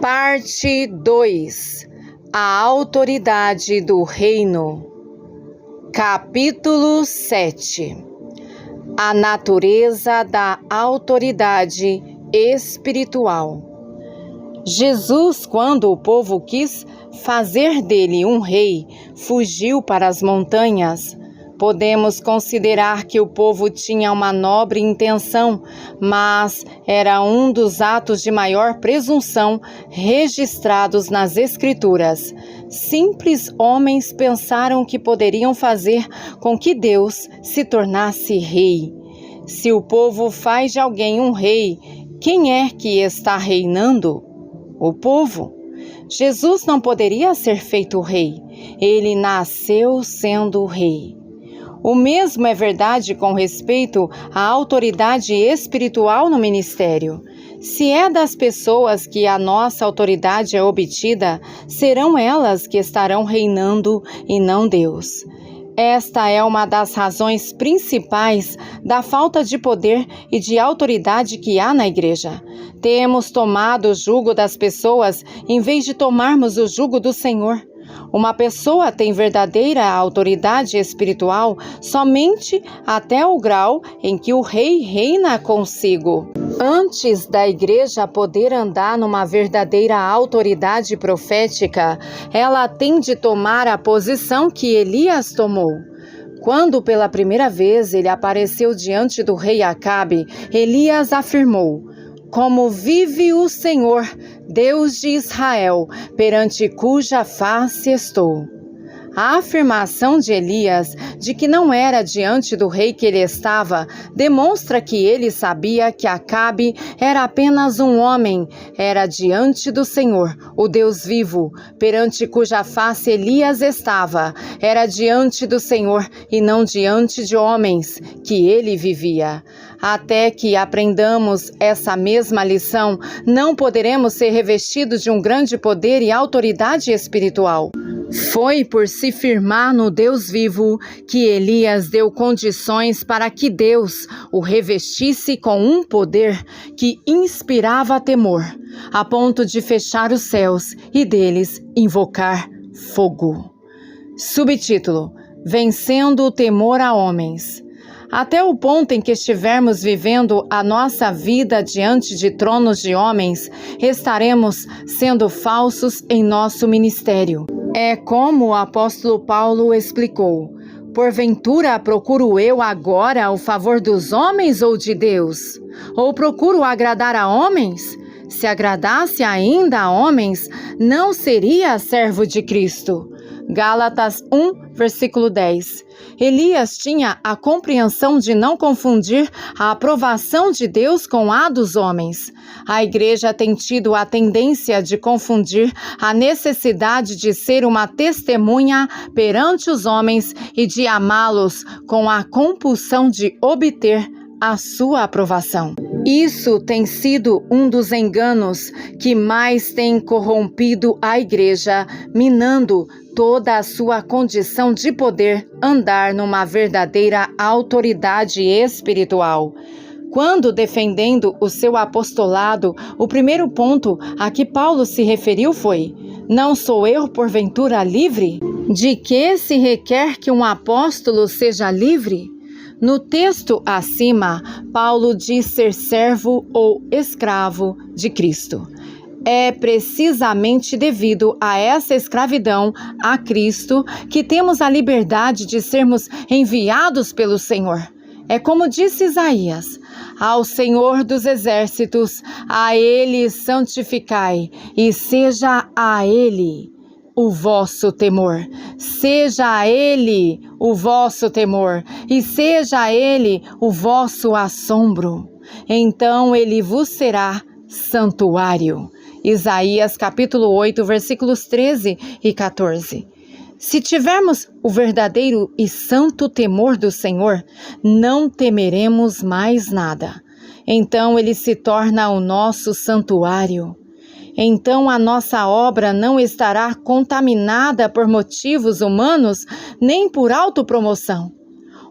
Parte 2. A autoridade do reino. Capítulo 7. A natureza da autoridade espiritual. Jesus, quando o povo quis fazer dele um rei, fugiu para as montanhas. Podemos considerar que o povo tinha uma nobre intenção, mas era um dos atos de maior presunção registrados nas Escrituras. Simples homens pensaram que poderiam fazer com que Deus se tornasse rei. Se o povo faz de alguém um rei, quem é que está reinando? O povo. Jesus não poderia ser feito rei. Ele nasceu sendo rei. O mesmo é verdade com respeito à autoridade espiritual no ministério. Se é das pessoas que a nossa autoridade é obtida, serão elas que estarão reinando e não Deus. Esta é uma das razões principais da falta de poder e de autoridade que há na igreja. Temos tomado o jugo das pessoas em vez de tomarmos o jugo do Senhor. Uma pessoa tem verdadeira autoridade espiritual somente até o grau em que o rei reina consigo. Antes da igreja poder andar numa verdadeira autoridade profética, ela tem de tomar a posição que Elias tomou. Quando pela primeira vez ele apareceu diante do rei Acabe, Elias afirmou: "Como vive o Senhor, Deus de Israel, perante cuja face estou." A afirmação de Elias de que não era diante do rei que ele estava demonstra que ele sabia que Acabe era apenas um homem, era diante do Senhor, o Deus vivo, perante cuja face Elias estava, era diante do Senhor e não diante de homens que ele vivia. Até que aprendamos essa mesma lição, não poderemos ser revestidos de um grande poder e autoridade espiritual. Foi por se firmar no Deus vivo que Elias deu condições para que Deus o revestisse com um poder que inspirava temor, a ponto de fechar os céus e deles invocar fogo. Subtítulo: Vencendo o temor a homens. Até o ponto em que estivermos vivendo a nossa vida diante de tronos de homens, estaremos sendo falsos em nosso ministério. É como o apóstolo Paulo explicou: porventura procuro eu agora o favor dos homens ou de Deus? Ou procuro agradar a homens? Se agradasse ainda a homens, não seria servo de Cristo. Gálatas 1, versículo 10. Elias tinha a compreensão de não confundir a aprovação de Deus com a dos homens. A igreja tem tido a tendência de confundir a necessidade de ser uma testemunha perante os homens e de amá-los com a compulsão de obter a sua aprovação. Isso tem sido um dos enganos que mais tem corrompido a igreja, minando toda a sua condição de poder andar numa verdadeira autoridade espiritual. Quando defendendo o seu apostolado, o primeiro ponto a que Paulo se referiu foi: não sou eu porventura livre? De que se requer que um apóstolo seja livre? No texto acima, Paulo diz ser servo ou escravo de Cristo. É precisamente devido a essa escravidão a Cristo que temos a liberdade de sermos enviados pelo Senhor. É como disse Isaías: ao Senhor dos exércitos, a Ele santificai, e seja a Ele o vosso temor. Seja a Ele o vosso temor, e seja a Ele o vosso assombro. Então Ele vos será santuário. Isaías capítulo 8, versículos 13 e 14. Se tivermos o verdadeiro e santo temor do Senhor, não temeremos mais nada. Então Ele se torna o nosso santuário. Então a nossa obra não estará contaminada por motivos humanos nem por autopromoção.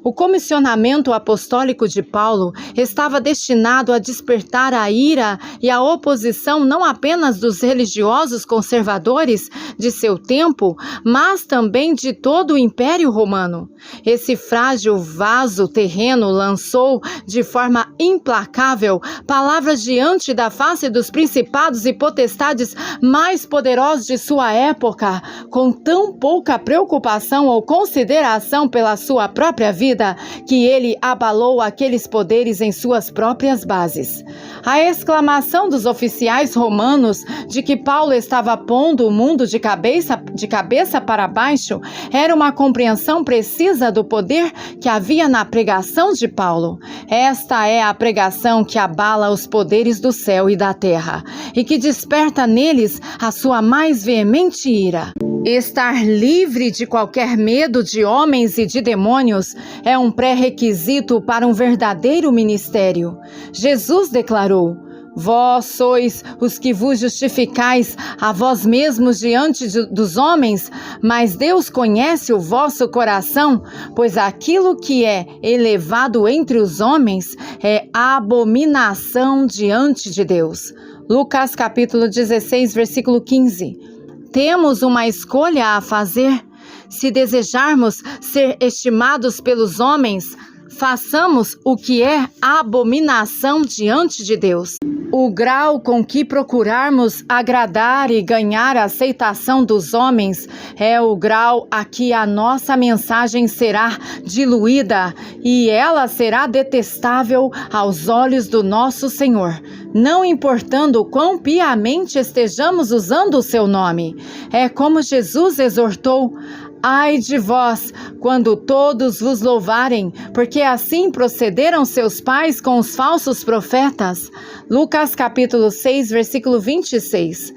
O comissionamento apostólico de Paulo estava destinado a despertar a ira e a oposição não apenas dos religiosos conservadores de seu tempo, mas também de todo o Império Romano. Esse frágil vaso terreno lançou de forma implacável palavras diante da face dos principados e potestades mais poderosos de sua época, com tão pouca preocupação ou consideração pela sua própria vida, que ele abalou aqueles poderes em suas próprias bases. A exclamação dos oficiais romanos de que Paulo estava pondo o mundo de cabeça para baixo era uma compreensão precisa do poder que havia na pregação de Paulo. Esta é a pregação que abala os poderes do céu e da terra e que desperta neles a sua mais veemente ira. Estar livre de qualquer medo de homens e de demônios é um pré-requisito para um verdadeiro ministério. Jesus declarou: vós sois os que vos justificais a vós mesmos diante dos homens, mas Deus conhece o vosso coração, pois aquilo que é elevado entre os homens é abominação diante de Deus. Lucas capítulo 16, versículo 15. Temos uma escolha a fazer. Se desejarmos ser estimados pelos homens, façamos o que é abominação diante de Deus. O grau com que procurarmos agradar e ganhar a aceitação dos homens é o grau a que a nossa mensagem será diluída e ela será detestável aos olhos do nosso Senhor, não importando quão piamente estejamos usando o seu nome. É como Jesus exortou: ai de vós, quando todos vos louvarem, porque assim procederam seus pais com os falsos profetas. Lucas capítulo 6, versículo 26.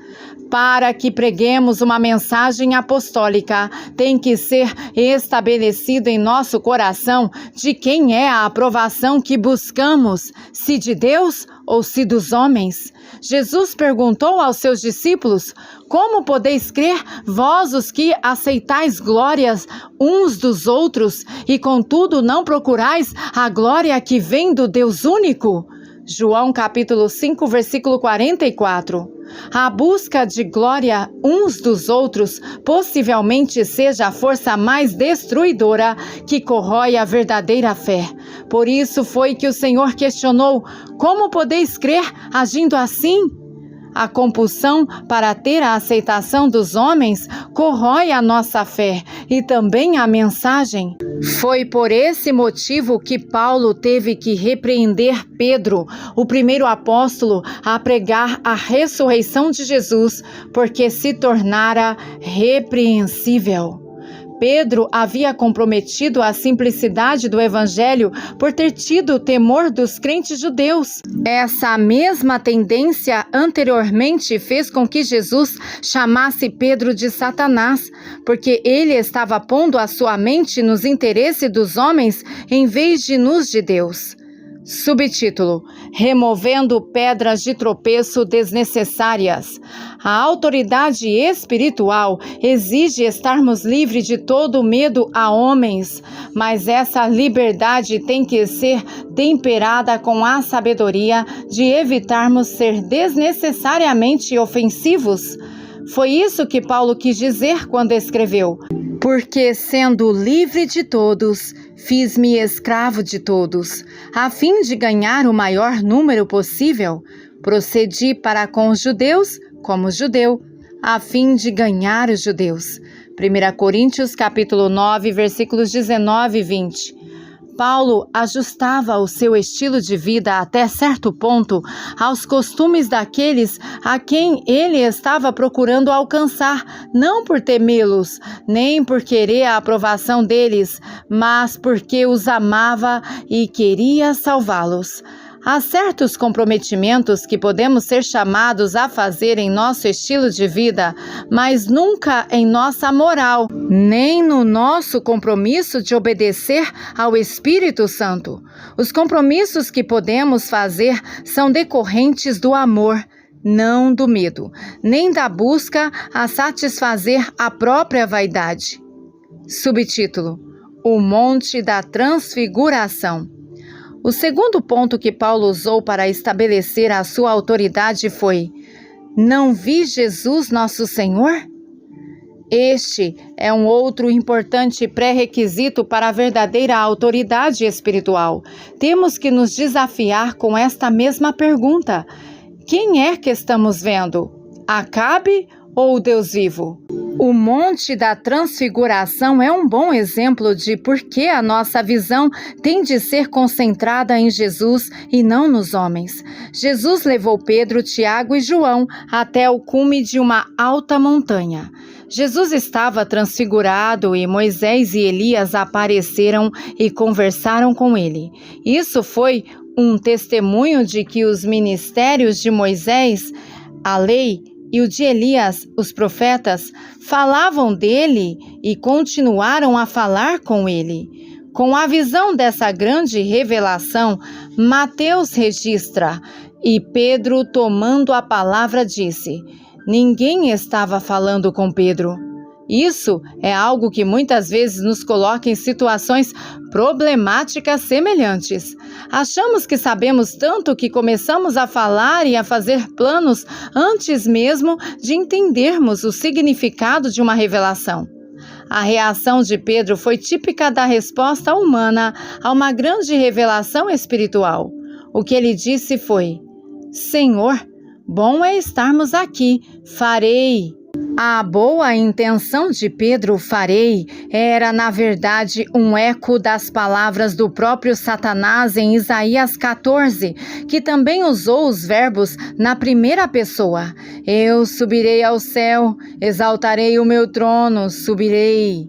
Para que preguemos uma mensagem apostólica, tem que ser estabelecido em nosso coração de quem é a aprovação que buscamos, se de Deus ou se dos homens. Jesus perguntou aos seus discípulos: como podeis crer, vós os que aceitais glórias uns dos outros, e contudo não procurais a glória que vem do Deus único? João capítulo 5, versículo 44. A busca de glória uns dos outros possivelmente seja a força mais destruidora que corrói a verdadeira fé. Por isso foi que o Senhor questionou: como podeis crer agindo assim? A compulsão para ter a aceitação dos homens corrói a nossa fé e também a mensagem. Foi por esse motivo que Paulo teve que repreender Pedro, o primeiro apóstolo, a pregar a ressurreição de Jesus, porque se tornara repreensível. Pedro havia comprometido a simplicidade do evangelho por ter tido o temor dos crentes judeus. Essa mesma tendência anteriormente fez com que Jesus chamasse Pedro de Satanás, porque ele estava pondo a sua mente nos interesses dos homens em vez de nos de Deus. Subtítulo: removendo pedras de tropeço desnecessárias. A autoridade espiritual exige estarmos livres de todo medo a homens, mas essa liberdade tem que ser temperada com a sabedoria de evitarmos ser desnecessariamente ofensivos. Foi isso que Paulo quis dizer quando escreveu: porque sendo livre de todos, fiz-me escravo de todos, a fim de ganhar o maior número possível. Procedi para com os judeus como judeu, a fim de ganhar os judeus. 1 Coríntios capítulo 9, versículos 19 e 20. Paulo ajustava o seu estilo de vida até certo ponto aos costumes daqueles a quem ele estava procurando alcançar, não por temê-los, nem por querer a aprovação deles, mas porque os amava e queria salvá-los. Há certos comprometimentos que podemos ser chamados a fazer em nosso estilo de vida, mas nunca em nossa moral, nem no nosso compromisso de obedecer ao Espírito Santo. Os compromissos que podemos fazer são decorrentes do amor, não do medo, nem da busca a satisfazer a própria vaidade. Subtítulo: o Monte da Transfiguração. O segundo ponto que Paulo usou para estabelecer a sua autoridade foi: não vi Jesus nosso Senhor? Este é um outro importante pré-requisito para a verdadeira autoridade espiritual. Temos que nos desafiar com esta mesma pergunta: quem é que estamos vendo? Acabe ou o Deus vivo? O Monte da Transfiguração é um bom exemplo de por que a nossa visão tem de ser concentrada em Jesus e não nos homens. Jesus levou Pedro, Tiago e João até o cume de uma alta montanha. Jesus estava transfigurado e Moisés e Elias apareceram e conversaram com ele. Isso foi um testemunho de que os ministérios de Moisés, a lei, e o de Elias, os profetas, falavam dele e continuaram a falar com ele. Com a visão dessa grande revelação, Mateus registra: e Pedro, tomando a palavra, disse: ninguém estava falando com Pedro. Isso é algo que muitas vezes nos coloca em situações problemáticas semelhantes. Achamos que sabemos tanto que começamos a falar e a fazer planos antes mesmo de entendermos o significado de uma revelação. A reação de Pedro foi típica da resposta humana a uma grande revelação espiritual. O que ele disse foi: Senhor, bom é estarmos aqui, farei. A boa intenção de Pedro, farei, era na verdade um eco das palavras do próprio Satanás em Isaías 14, que também usou os verbos na primeira pessoa. Eu subirei ao céu, exaltarei o meu trono, subirei.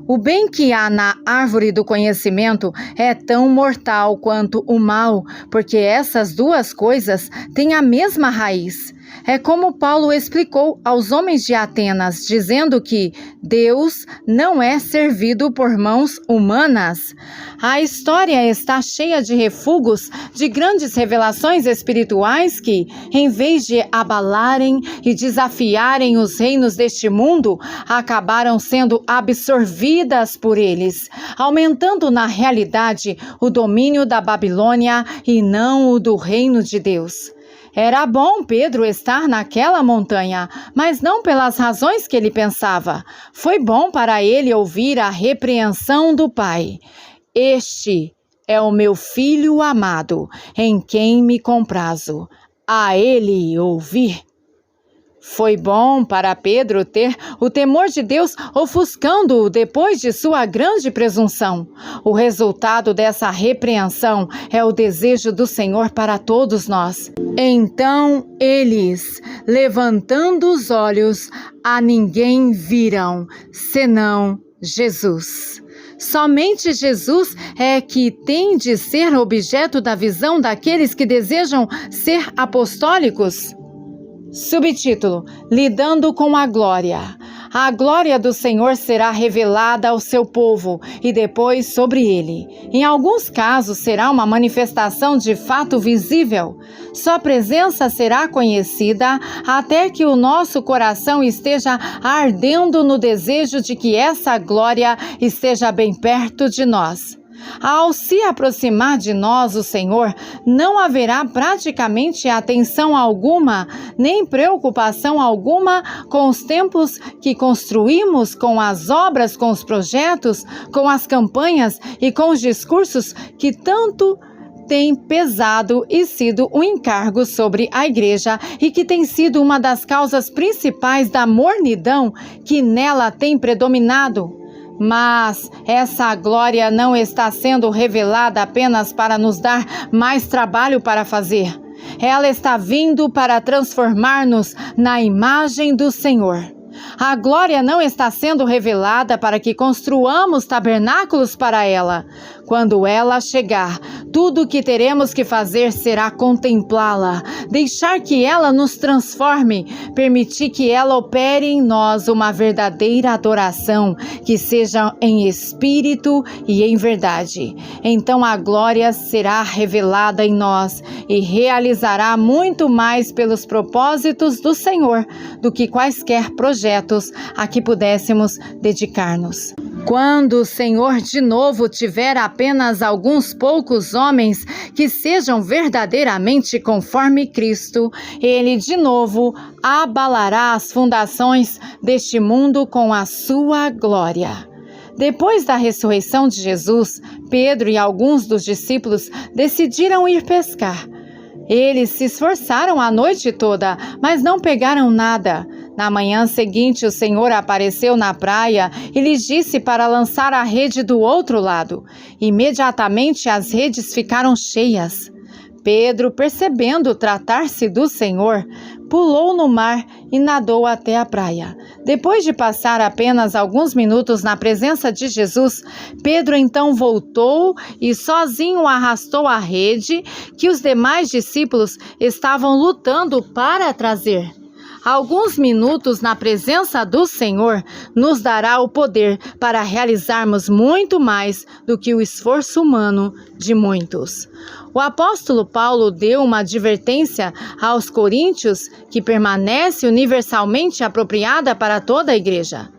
O bem que há na árvore do conhecimento é tão mortal quanto o mal, porque essas duas coisas têm a mesma raiz. É como Paulo explicou aos homens de Atenas, dizendo que Deus não é servido por mãos humanas. A história está cheia de refugos de grandes revelações espirituais que, em vez de abalarem e desafiarem os reinos deste mundo, acabaram sendo absorvidas por eles, aumentando na realidade o domínio da Babilônia e não o do reino de Deus. Era bom Pedro estar naquela montanha, mas não pelas razões que ele pensava. Foi bom para ele ouvir a repreensão do Pai. Este é o meu filho amado, em quem me comprazo. A ele ouvir. Foi bom para Pedro ter o temor de Deus ofuscando-o depois de sua grande presunção. O resultado dessa repreensão é o desejo do Senhor para todos nós. Então eles, levantando os olhos, a ninguém viram, senão Jesus. Somente Jesus é que tem de ser objeto da visão daqueles que desejam ser apostólicos. Subtítulo: Lidando com a glória. A glória do Senhor será revelada ao seu povo e depois sobre ele. Em alguns casos será uma manifestação de fato visível. Sua presença será conhecida até que o nosso coração esteja ardendo no desejo de que essa glória esteja bem perto de nós. Ao se aproximar de nós o Senhor, não haverá praticamente atenção alguma, nem preocupação alguma com os templos que construímos, com as obras, com os projetos, com as campanhas e com os discursos que tanto tem pesado e sido um encargo sobre a igreja e que tem sido uma das causas principais da mornidão que nela tem predominado. Mas essa glória não está sendo revelada apenas para nos dar mais trabalho para fazer. Ela está vindo para transformar-nos na imagem do Senhor. A glória não está sendo revelada para que construamos tabernáculos para ela. Quando ela chegar, tudo o que teremos que fazer será contemplá-la, deixar que ela nos transforme, permitir que ela opere em nós uma verdadeira adoração, que seja em espírito e em verdade. Então a glória será revelada em nós e realizará muito mais pelos propósitos do Senhor do que quaisquer projetos a que pudéssemos dedicar-nos. Quando o Senhor de novo tiver apenas alguns poucos homens que sejam verdadeiramente conforme Cristo, Ele de novo abalará as fundações deste mundo com a sua glória. Depois da ressurreição de Jesus, Pedro e alguns dos discípulos decidiram ir pescar. Eles se esforçaram a noite toda, mas não pegaram nada. Na manhã seguinte, o Senhor apareceu na praia e lhes disse para lançar a rede do outro lado. Imediatamente as redes ficaram cheias. Pedro, percebendo tratar-se do Senhor, pulou no mar e nadou até a praia. Depois de passar apenas alguns minutos na presença de Jesus, Pedro então voltou e sozinho arrastou a rede que os demais discípulos estavam lutando para trazer. Alguns minutos na presença do Senhor nos dará o poder para realizarmos muito mais do que o esforço humano de muitos. O apóstolo Paulo deu uma advertência aos coríntios que permanece universalmente apropriada para toda a igreja.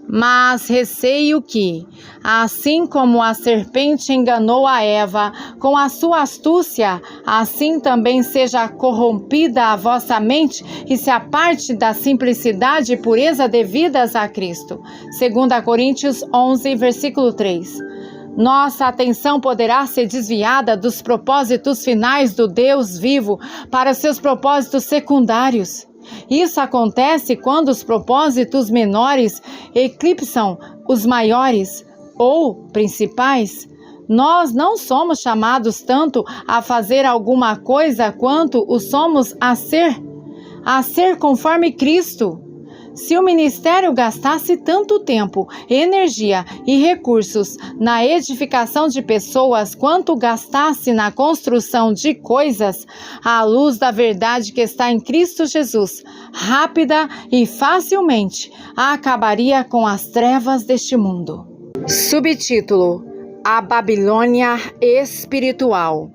Mas receio que, assim como a serpente enganou a Eva com a sua astúcia, assim também seja corrompida a vossa mente e se aparte da simplicidade e pureza devidas a Cristo. 2 Coríntios 11, versículo 3. Nossa atenção poderá ser desviada dos propósitos finais do Deus vivo para seus propósitos secundários. Isso acontece quando os propósitos menores eclipsam os maiores ou principais. Nós não somos chamados tanto a fazer alguma coisa quanto o somos a ser conforme Cristo. Se o ministério gastasse tanto tempo, energia e recursos na edificação de pessoas quanto gastasse na construção de coisas, a luz da verdade que está em Cristo Jesus, rápida e facilmente, acabaria com as trevas deste mundo. Subtítulo: A Babilônia Espiritual.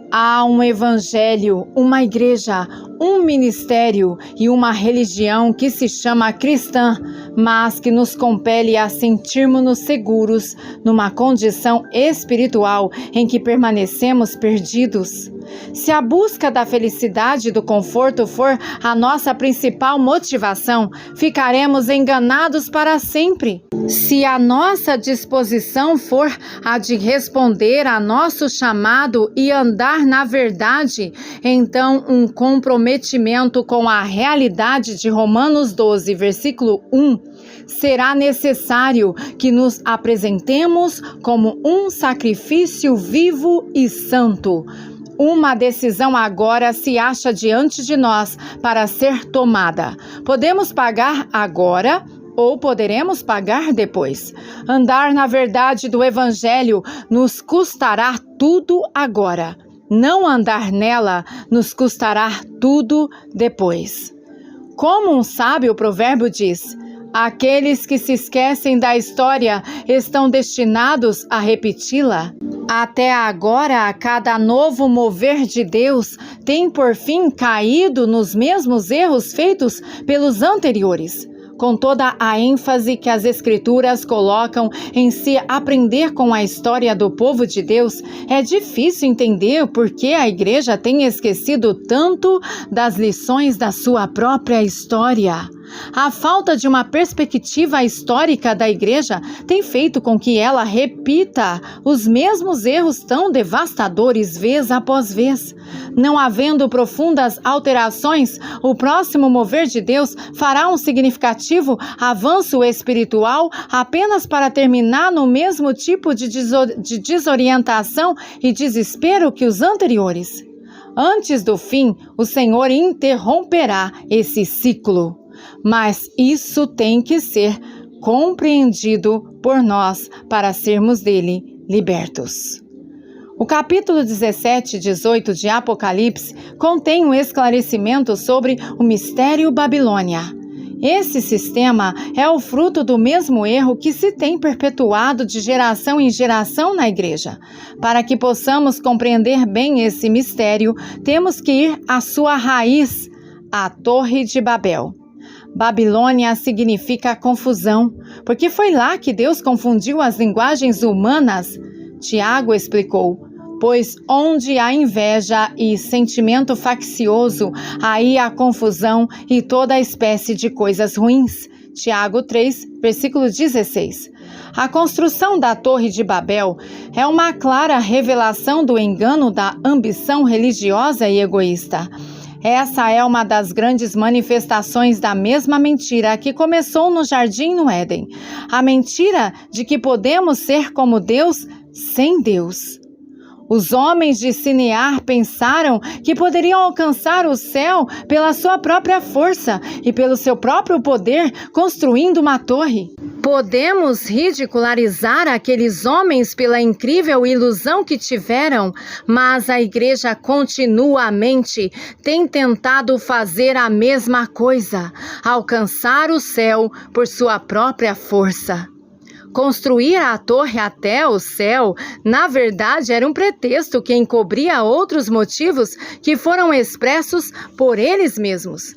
Há um evangelho, uma igreja, um ministério e uma religião que se chama cristã, mas que nos compele a sentirmos-nos seguros numa condição espiritual em que permanecemos perdidos. Se a busca da felicidade e do conforto for a nossa principal motivação, ficaremos enganados para sempre. Se a nossa disposição for a de responder a nosso chamado e andar na verdade, então um comprometimento com a realidade de Romanos 12, versículo 1, será necessário que nos apresentemos como um sacrifício vivo e santo. Uma decisão agora se acha diante de nós para ser tomada. Podemos pagar agora ou poderemos pagar depois. Andar na verdade do Evangelho nos custará tudo agora. Não andar nela nos custará tudo depois. Como um sábio provérbio diz, aqueles que se esquecem da história estão destinados a repeti-la. Até agora, cada novo mover de Deus tem por fim caído nos mesmos erros feitos pelos anteriores. Com toda a ênfase que as Escrituras colocam em se aprender com a história do povo de Deus, é difícil entender por que a igreja tem esquecido tanto das lições da sua própria história. A falta de uma perspectiva histórica da igreja tem feito com que ela repita os mesmos erros tão devastadores vez após vez. Não havendo profundas alterações, o próximo mover de Deus fará um significativo avanço espiritual apenas para terminar no mesmo tipo de desorientação e desespero que os anteriores. Antes do fim, o Senhor interromperá esse ciclo. Mas isso tem que ser compreendido por nós para sermos dele libertos. O capítulo 17 e 18 de Apocalipse contém um esclarecimento sobre o mistério Babilônia. Esse sistema é o fruto do mesmo erro que se tem perpetuado de geração em geração na igreja. Para que possamos compreender bem esse mistério, temos que ir à sua raiz, a Torre de Babel. Babilônia significa confusão, porque foi lá que Deus confundiu as linguagens humanas. Tiago explicou: pois onde há inveja e sentimento faccioso, aí há confusão e toda espécie de coisas ruins. Tiago 3, versículo 16. A construção da Torre de Babel é uma clara revelação do engano da ambição religiosa e egoísta. Essa é uma das grandes manifestações da mesma mentira que começou no jardim no Éden. A mentira de que podemos ser como Deus sem Deus. Os homens de Sinear pensaram que poderiam alcançar o céu pela sua própria força e pelo seu próprio poder, construindo uma torre. Podemos ridicularizar aqueles homens pela incrível ilusão que tiveram, mas a igreja continuamente tem tentado fazer a mesma coisa, alcançar o céu por sua própria força. Construir a torre até o céu, na verdade, era um pretexto que encobria outros motivos que foram expressos por eles mesmos.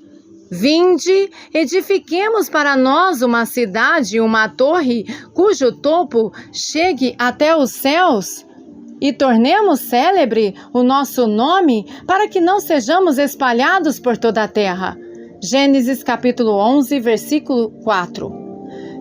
Vinde, edifiquemos para nós uma cidade, uma torre, cujo topo chegue até os céus, e tornemos célebre o nosso nome, para que não sejamos espalhados por toda a terra. Gênesis capítulo 11, versículo 4.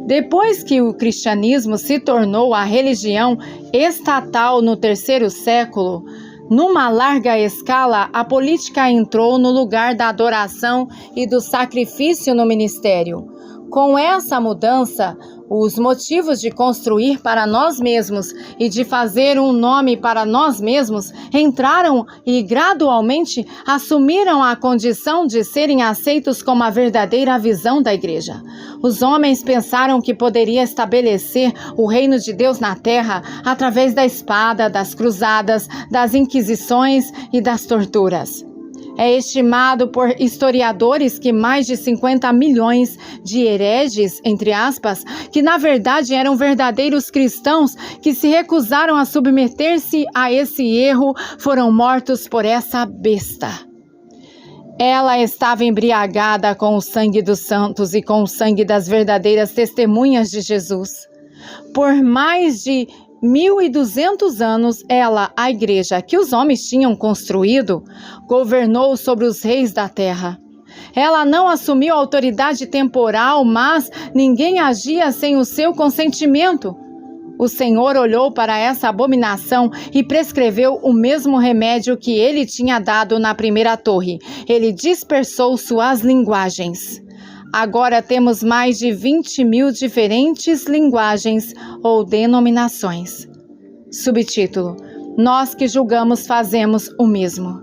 Depois que o cristianismo se tornou a religião estatal no 3º século, numa larga escala, a política entrou no lugar da adoração e do sacrifício no ministério. Com essa mudança, os motivos de construir para nós mesmos e de fazer um nome para nós mesmos entraram e gradualmente assumiram a condição de serem aceitos como a verdadeira visão da igreja. Os homens pensaram que poderia estabelecer o reino de Deus na terra através da espada, das cruzadas, das inquisições e das torturas. É estimado por historiadores que mais de 50 milhões de hereges, entre aspas, que na verdade eram verdadeiros cristãos que se recusaram a submeter-se a esse erro, foram mortos por essa besta. Ela estava embriagada com o sangue dos santos e com o sangue das verdadeiras testemunhas de Jesus. Por mais de 1.200 anos, ela, a igreja que os homens tinham construído, governou sobre os reis da terra. Ela não assumiu autoridade temporal, mas ninguém agia sem o seu consentimento. O Senhor olhou para essa abominação e prescreveu o mesmo remédio que ele tinha dado na primeira torre. Ele dispersou suas linguagens. Agora temos mais de 20.000 diferentes linguagens ou denominações. Subtítulo: Nós que julgamos fazemos o mesmo.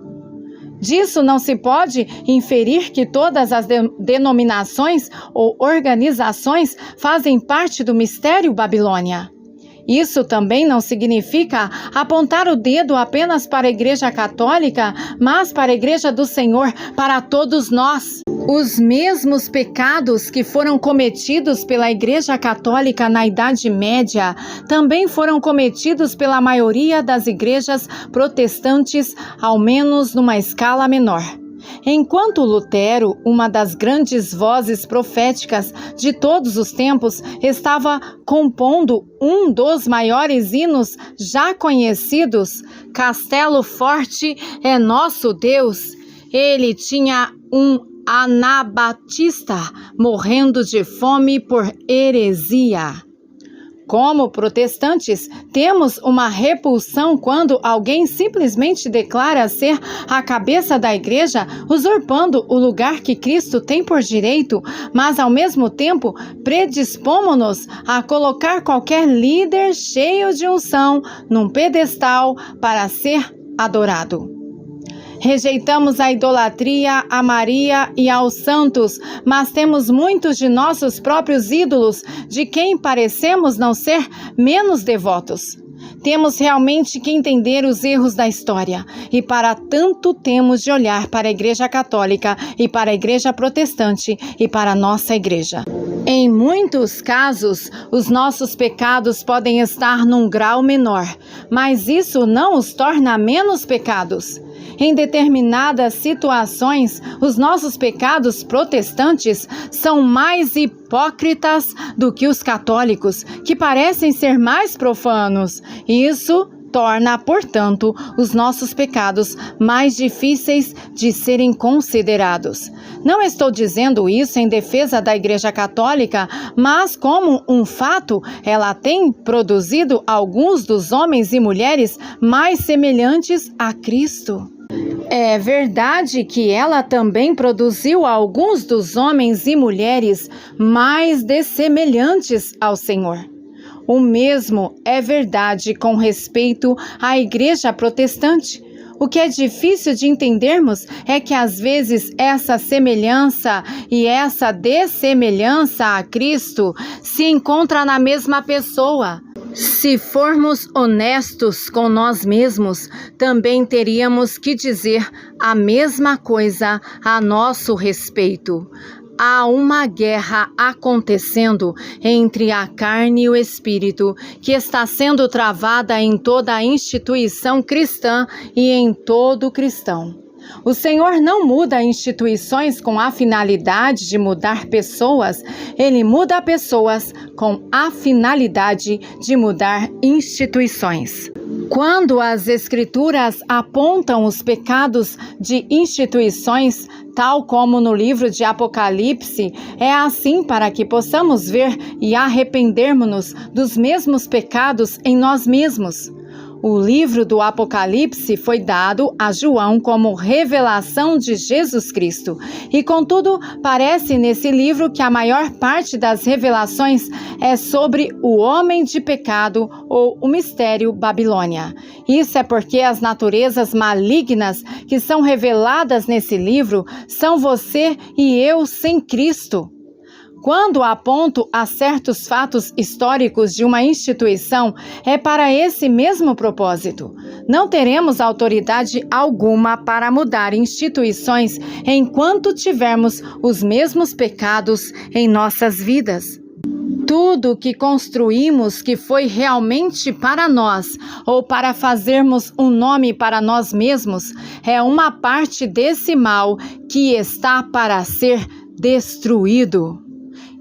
Disso não se pode inferir que todas as denominações ou organizações fazem parte do mistério Babilônia. Isso também não significa apontar o dedo apenas para a Igreja Católica, mas para a Igreja do Senhor, para todos nós. Os mesmos pecados que foram cometidos pela Igreja Católica na Idade Média também foram cometidos pela maioria das igrejas protestantes, ao menos numa escala menor. Enquanto Lutero, uma das grandes vozes proféticas de todos os tempos, estava compondo um dos maiores hinos já conhecidos, Castelo Forte é Nosso Deus, ele tinha um anabatista morrendo de fome por heresia. Como protestantes, temos uma repulsão quando alguém simplesmente declara ser a cabeça da igreja, usurpando o lugar que Cristo tem por direito, mas ao mesmo tempo predispomos-nos a colocar qualquer líder cheio de unção num pedestal para ser adorado. Rejeitamos a idolatria a Maria e aos santos, mas temos muitos de nossos próprios ídolos, de quem parecemos não ser menos devotos. Temos realmente que entender os erros da história, e para tanto temos de olhar para a Igreja Católica e para a Igreja Protestante e para a nossa Igreja. Em muitos casos, os nossos pecados podem estar num grau menor, mas isso não os torna menos pecados. Em determinadas situações, os nossos pecados protestantes são mais hipócritas do que os católicos, que parecem ser mais profanos. Isso torna, portanto, os nossos pecados mais difíceis de serem considerados. Não estou dizendo isso em defesa da Igreja Católica, mas como um fato, ela tem produzido alguns dos homens e mulheres mais semelhantes a Cristo. É verdade que ela também produziu alguns dos homens e mulheres mais dessemelhantes ao Senhor. O mesmo é verdade com respeito à Igreja Protestante. O que é difícil de entendermos é que às vezes essa semelhança e essa dessemelhança a Cristo se encontram na mesma pessoa. Se formos honestos com nós mesmos, também teríamos que dizer a mesma coisa a nosso respeito. Há uma guerra acontecendo entre a carne e o espírito, que está sendo travada em toda a instituição cristã e em todo cristão. O Senhor não muda instituições com a finalidade de mudar pessoas, Ele muda pessoas com a finalidade de mudar instituições. Quando as Escrituras apontam os pecados de instituições, tal como no livro de Apocalipse, é assim para que possamos ver e arrependermos-nos dos mesmos pecados em nós mesmos. O livro do Apocalipse foi dado a João como revelação de Jesus Cristo. E, contudo, parece nesse livro que a maior parte das revelações é sobre o homem de pecado ou o mistério Babilônia. Isso é porque as naturezas malignas que são reveladas nesse livro são você e eu sem Cristo. Quando aponto a certos fatos históricos de uma instituição, é para esse mesmo propósito. Não teremos autoridade alguma para mudar instituições enquanto tivermos os mesmos pecados em nossas vidas. Tudo que construímos que foi realmente para nós ou para fazermos um nome para nós mesmos é uma parte desse mal que está para ser destruído.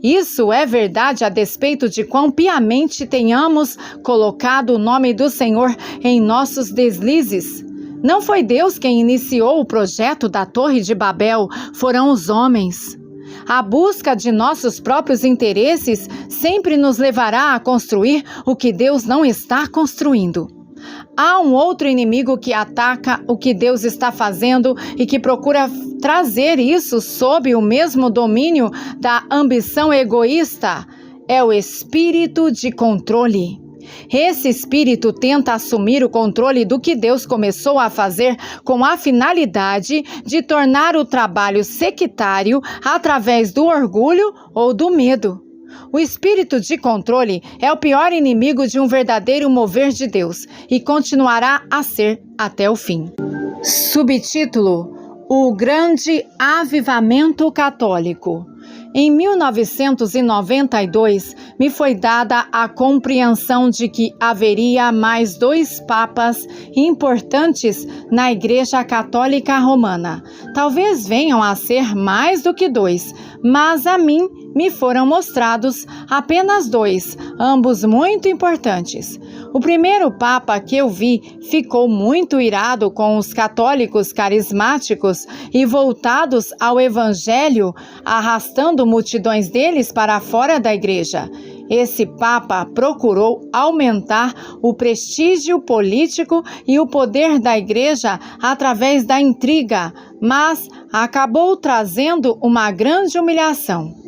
Isso é verdade a despeito de quão piamente tenhamos colocado o nome do Senhor em nossos deslizes. Não foi Deus quem iniciou o projeto da Torre de Babel, foram os homens. A busca de nossos próprios interesses sempre nos levará a construir o que Deus não está construindo. Há um outro inimigo que ataca o que Deus está fazendo e que procura trazer isso sob o mesmo domínio da ambição egoísta. É o espírito de controle. Esse espírito tenta assumir o controle do que Deus começou a fazer com a finalidade de tornar o trabalho sectário através do orgulho ou do medo. O espírito de controle é o pior inimigo de um verdadeiro mover de Deus e continuará a ser até o fim. Subtítulo: O Grande Avivamento Católico. Em 1992, me foi dada a compreensão de que haveria mais 2 papas importantes na Igreja Católica Romana. Talvez venham a ser mais do que 2, mas a mim me foram mostrados apenas 2, ambos muito importantes. O primeiro papa que eu vi ficou muito irado com os católicos carismáticos e voltados ao evangelho, arrastando multidões deles para fora da igreja. Esse papa procurou aumentar o prestígio político e o poder da igreja através da intriga, mas acabou trazendo uma grande humilhação.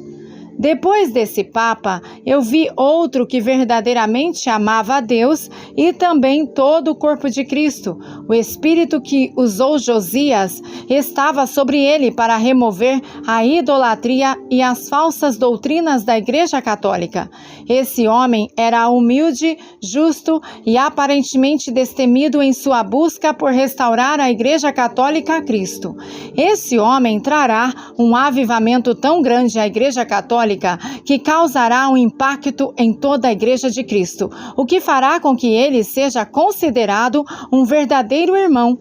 Depois desse papa, eu vi outro que verdadeiramente amava a Deus e também todo o corpo de Cristo. O espírito que usou Josias estava sobre ele para remover a idolatria e as falsas doutrinas da Igreja Católica. Esse homem era humilde, justo e aparentemente destemido em sua busca por restaurar a Igreja Católica a Cristo. Esse homem trará um avivamento tão grande à Igreja Católica que causará um impacto em toda a Igreja de Cristo, o que fará com que ele seja considerado um verdadeiro irmão.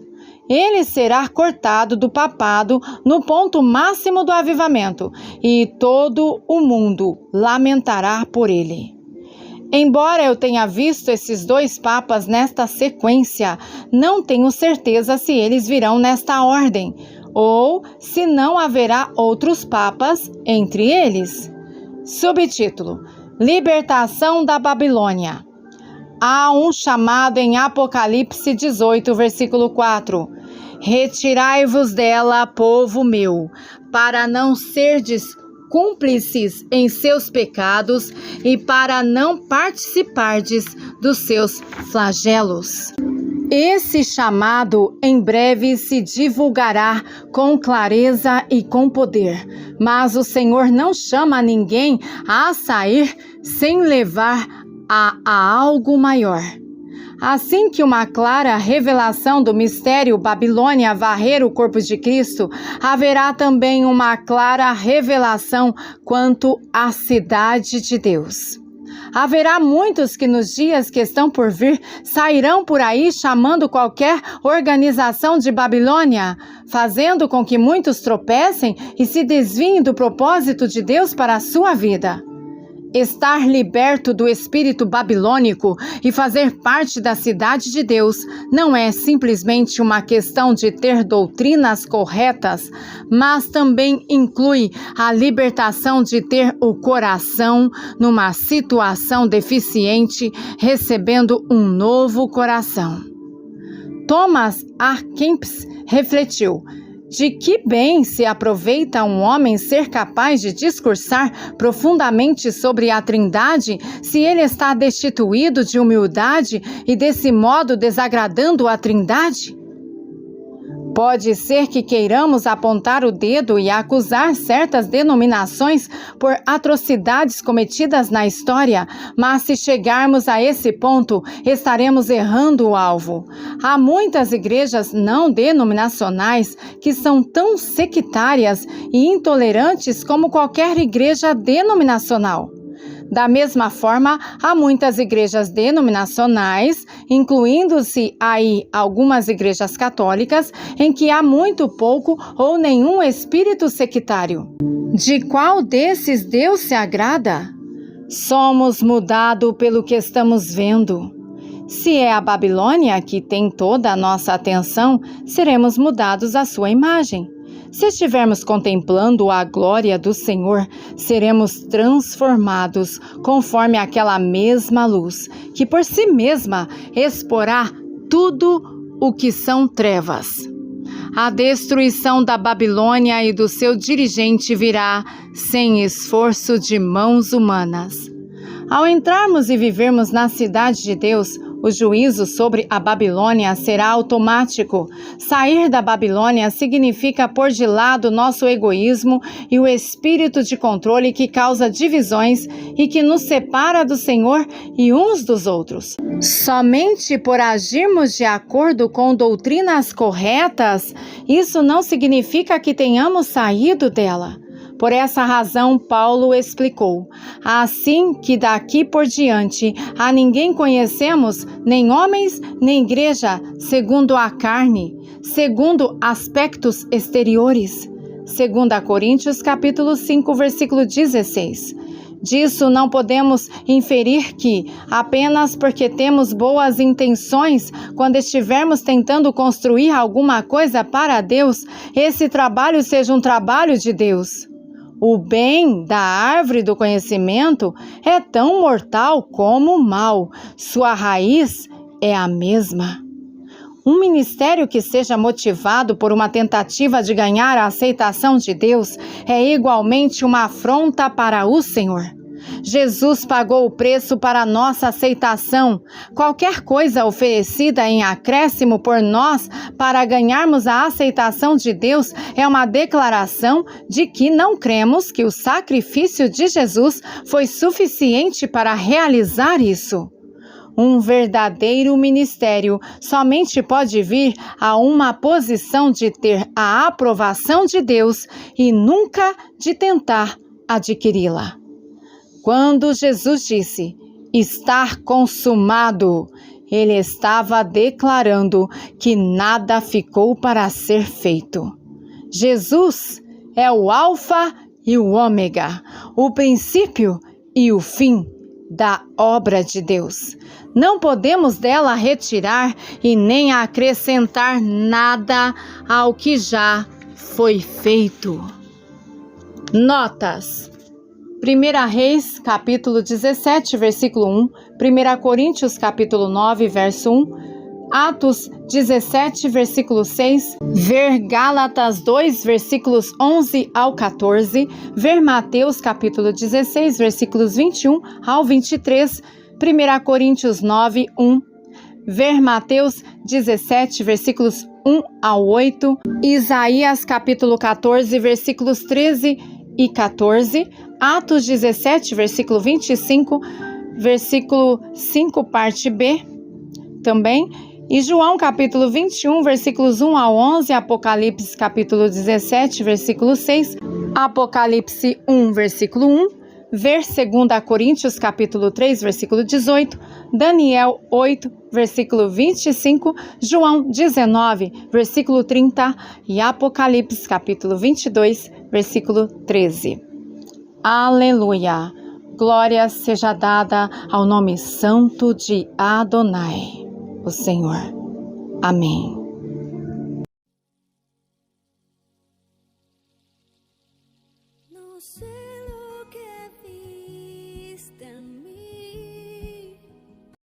ele será cortado do papado no ponto máximo do avivamento, e todo o mundo lamentará por ele. Embora eu tenha visto esses 2 papas nesta sequência, não tenho certeza se eles virão nesta ordem, ou se não haverá outros papas entre eles. Subtítulo: Libertação da Babilônia. Há um chamado em Apocalipse 18, versículo 4. Retirai-vos dela, povo meu, para não serdes cúmplices em seus pecados e para não participardes dos seus flagelos. Esse chamado em breve se divulgará com clareza e com poder, mas o Senhor não chama ninguém a sair sem levar a algo maior. Assim que uma clara revelação do mistério Babilônia varrer o corpo de Cristo, haverá também uma clara revelação quanto à cidade de Deus. Haverá muitos que nos dias que estão por vir sairão por aí chamando qualquer organização de Babilônia, fazendo com que muitos tropecem e se desviem do propósito de Deus para a sua vida. Estar liberto do espírito babilônico e fazer parte da cidade de Deus não é simplesmente uma questão de ter doutrinas corretas, mas também inclui a libertação de ter o coração numa situação deficiente, recebendo um novo coração. Thomas A. Kempis refletiu: de que bem se aproveita um homem ser capaz de discursar profundamente sobre a Trindade se ele está destituído de humildade e desse modo desagradando a Trindade? Pode ser que queiramos apontar o dedo e acusar certas denominações por atrocidades cometidas na história, mas se chegarmos a esse ponto, estaremos errando o alvo. Há muitas igrejas não denominacionais que são tão sectárias e intolerantes como qualquer igreja denominacional. Da mesma forma, há muitas igrejas denominacionais, incluindo-se aí algumas igrejas católicas, em que há muito pouco ou nenhum espírito sectário. De qual desses Deus se agrada? Somos mudados pelo que estamos vendo. Se é a Babilônia que tem toda a nossa atenção, seremos mudados à sua imagem. Se estivermos contemplando a glória do Senhor, seremos transformados conforme aquela mesma luz, que por si mesma exporá tudo o que são trevas. A destruição da Babilônia e do seu dirigente virá sem esforço de mãos humanas. Ao entrarmos e vivermos na cidade de Deus, o juízo sobre a Babilônia será automático. Sair da Babilônia significa pôr de lado nosso egoísmo e o espírito de controle que causa divisões e que nos separa do Senhor e uns dos outros. Somente por agirmos de acordo com doutrinas corretas, isso não significa que tenhamos saído dela. Por essa razão, Paulo explicou: assim que daqui por diante a ninguém conhecemos, nem homens, nem igreja, segundo a carne, segundo aspectos exteriores. 2 Coríntios capítulo 5, versículo 16. Disso não podemos inferir que, apenas porque temos boas intenções, quando estivermos tentando construir alguma coisa para Deus, esse trabalho seja um trabalho de Deus. O bem da árvore do conhecimento é tão mortal como o mal. Sua raiz é a mesma. Um ministério que seja motivado por uma tentativa de ganhar a aceitação de Deus é igualmente uma afronta para o Senhor. Jesus pagou o preço para a nossa aceitação. Qualquer coisa oferecida em acréscimo por nós para ganharmos a aceitação de Deus é uma declaração de que não cremos que o sacrifício de Jesus foi suficiente para realizar isso. Um verdadeiro ministério somente pode vir a uma posição de ter a aprovação de Deus e nunca de tentar adquiri-la. Quando Jesus disse, "Está consumado", ele estava declarando que nada ficou para ser feito. Jesus é o Alfa e o Ômega, o princípio e o fim da obra de Deus. Não podemos dela retirar e nem acrescentar nada ao que já foi feito. Notas: 1 Reis, capítulo 17, versículo 1, 1 Coríntios, capítulo 9, verso 1, Atos 17, versículo 6, ver Gálatas 2, versículos 11 ao 14, ver Mateus, capítulo 16, versículos 21 ao 23, 1 Coríntios 9, 1, ver Mateus 17, versículos 1 ao 8, Isaías, capítulo 14, versículos 13 e 14, Atos 17, versículo 25, versículo 5, parte B, também, e João, capítulo 21, versículos 1 ao 11, Apocalipse, capítulo 17, versículo 6, Apocalipse 1, versículo 1, ver 2 Coríntios, capítulo 3, versículo 18, Daniel 8, versículo 25, João 19, versículo 30 e Apocalipse, capítulo 22, versículo 13. Aleluia! Glória seja dada ao nome santo de Adonai, o Senhor. Amém. No sé